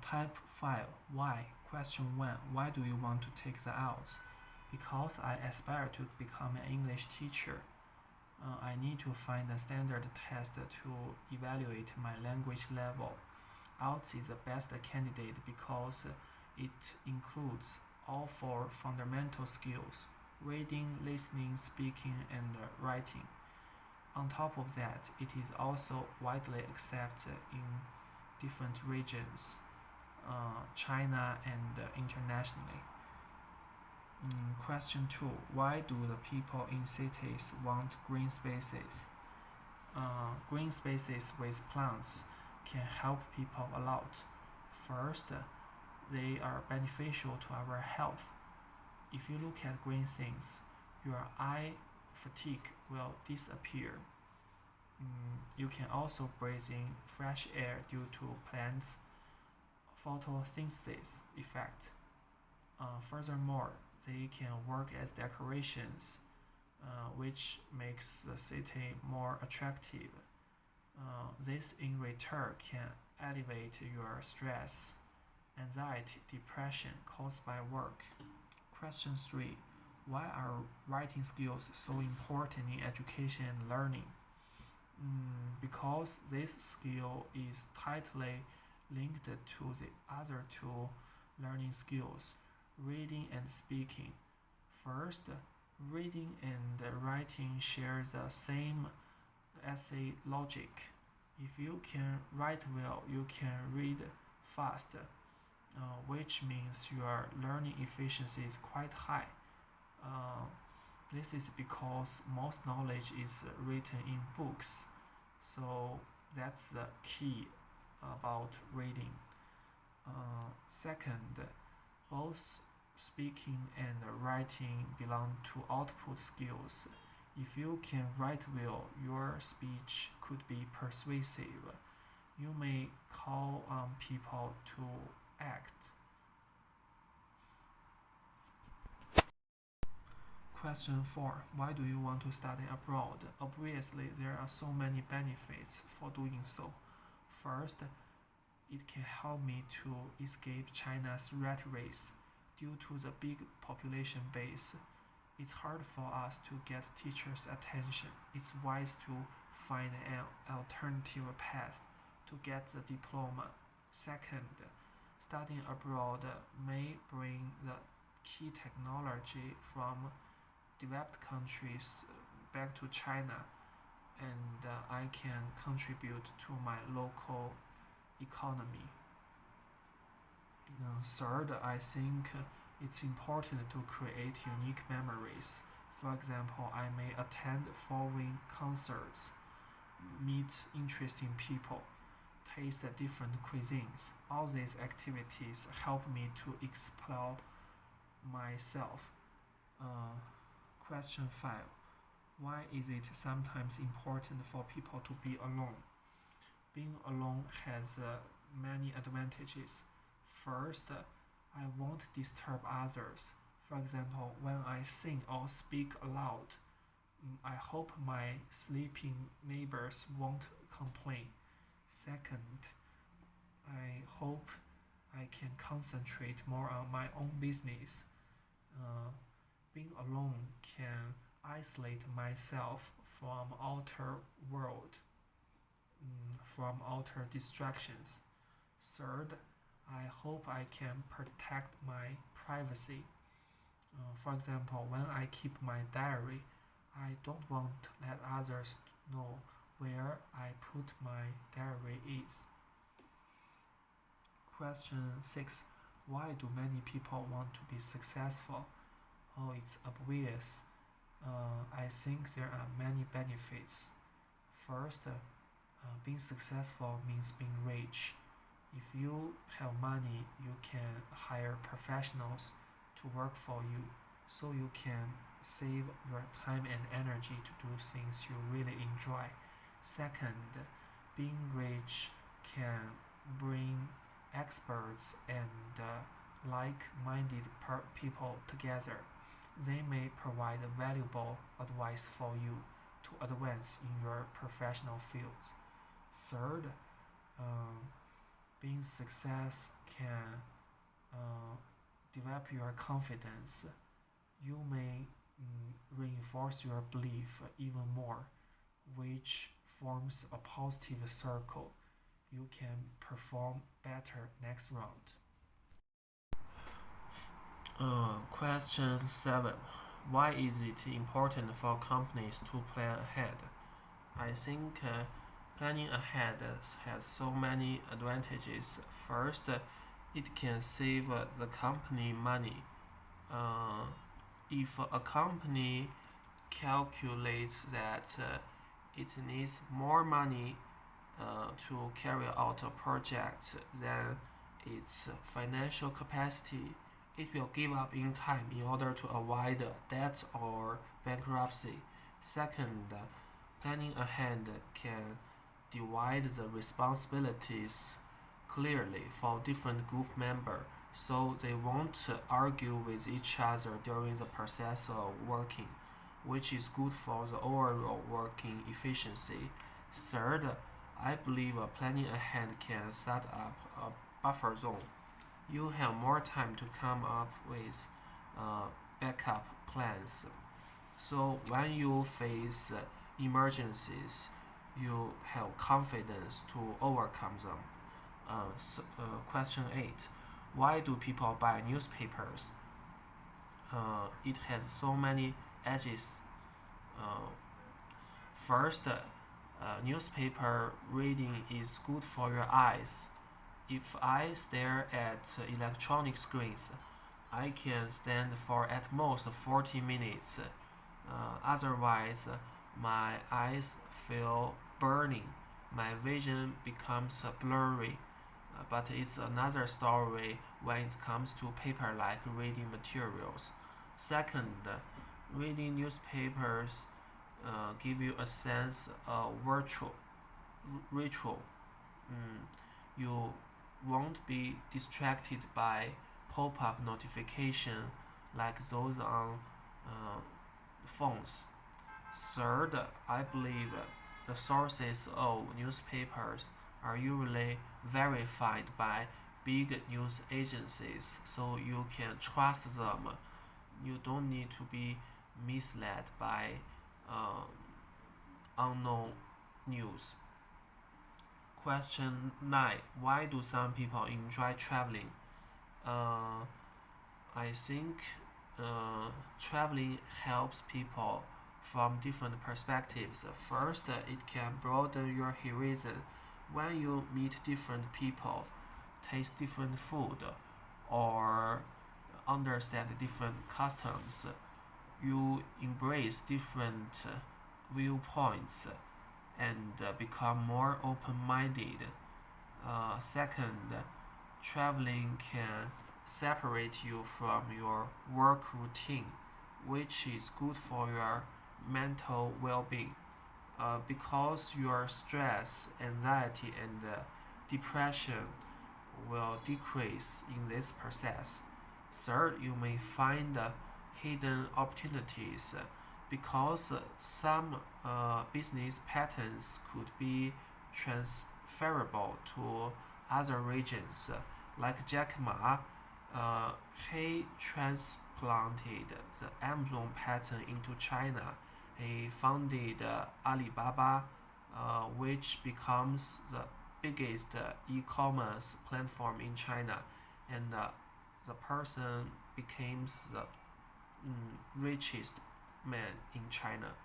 Type 5. Why? Question 1. Why do you want to take the IELTS? Because I aspire to become an English teacher. I need to find a standard test to evaluate my language level. IELTS is the best candidate because it includes all four fundamental skills: reading, listening, speaking, and writing. On top of that, it is also widely accepted in different regions, China and internationally. Question 2. Why do the people in cities want green spaces? Green spaces with plants can help people a lot. First, they are beneficial to our health. If you look at green things, your eye fatigue will disappear. You can also breathe in fresh air due to plants' photosynthesis effect. Furthermore, they can work as decorations, which makes the city more attractive. This in return can alleviate your stress, anxiety, depression caused by work. Question 3. Why are writing skills so important in education and learning? Because this skill is tightly linked to the other two learning skills, reading and speaking. First, reading and writing share the same essay logic. If you can write well, you can read fast, which means your learning efficiency is quite high. This is because most knowledge is written in books, so that's the key about reading. Second, both speaking and writing belong to output skills. If you can write well, your speech could be persuasive. You may call on people to act. Question 4. Why do you want to study abroad? Obviously, there are so many benefits for doing so. First, it can help me to escape China's rat race. Due to the big population base, it's hard for us to get teachers' attention. It's wise to find an alternative path to get the diploma. Second, studying abroad may bring the key technology from developed countries back to China, and I can contribute to my local economy. Third, I think it's important to create unique memories. For example, I may attend foreign concerts, meet interesting people, taste different cuisines. All these activities help me to explore myself. Question 5. Why is it sometimes important for people to be alone? Being alone has many advantages. First, I won't disturb others. For example, when I sing or speak aloud, I hope my sleeping neighbors won't complain. Second, I hope I can concentrate more on my own business. Being alone can isolate myself from outer world, from outer distractions. Third, I hope I can protect my privacy. For example, when I keep my diary, I don't want to let others know where I put my diary is. Question 6. Why do many people want to be successful? Oh, it's obvious. I think there are many benefits. First, being successful means being rich. If you have money, you can hire professionals to work for you, so you can save your time and energy to do things you really enjoy. Second, being rich can bring experts and like-minded people together. They may provide valuable advice for you to advance in your professional fields. Third, Being success can develop your confidence. You may reinforce your belief even more, which forms a positive circle. You can perform better next round. Question 7. Why is it important for companies to plan ahead? I think planning ahead has so many advantages. First, it can save the company money. If a company calculates that it needs more money to carry out a project than its financial capacity, it will give up in time in order to avoid debt or bankruptcy. Second, planning ahead can divide the responsibilities clearly for different group members so they won't argue with each other during the process of working, which is good for the overall working efficiency. Third, I believe planning ahead can set up a buffer zone. You have more time to come up with backup plans. So when you face emergencies, you have confidence to overcome them. Question 8. Why do people buy newspapers? It has so many edges. First, newspaper reading is good for your eyes. If I stare at electronic screens, I can stand for at most 40 minutes. Otherwise, my eyes feel burning. My vision becomes blurry. But it's another story when it comes to paper-like reading materials. Second, reading newspapers give you a sense of ritual. You won't be distracted by pop-up notification like those on phones. Third, I believe the sources of newspapers are usually verified by big news agencies, so you can trust them. You don't need to be misled by unknown news. Question 9. Why do some people enjoy traveling? I think traveling helps people from different perspectives. First, it can broaden your horizon. When you meet different people, taste different food, or understand different customs, you embrace different viewpoints and become more open-minded. Second, traveling can separate you from your work routine, which is good for your mental well-being. Because your stress, anxiety, and depression will decrease in this process. Third, you may find hidden opportunities because some business patterns could be transferable to other regions. Like Jack Ma, he transplanted the Amazon pattern into China. He founded Alibaba, which becomes the biggest e-commerce platform in China, and the person becomes the richest man in China.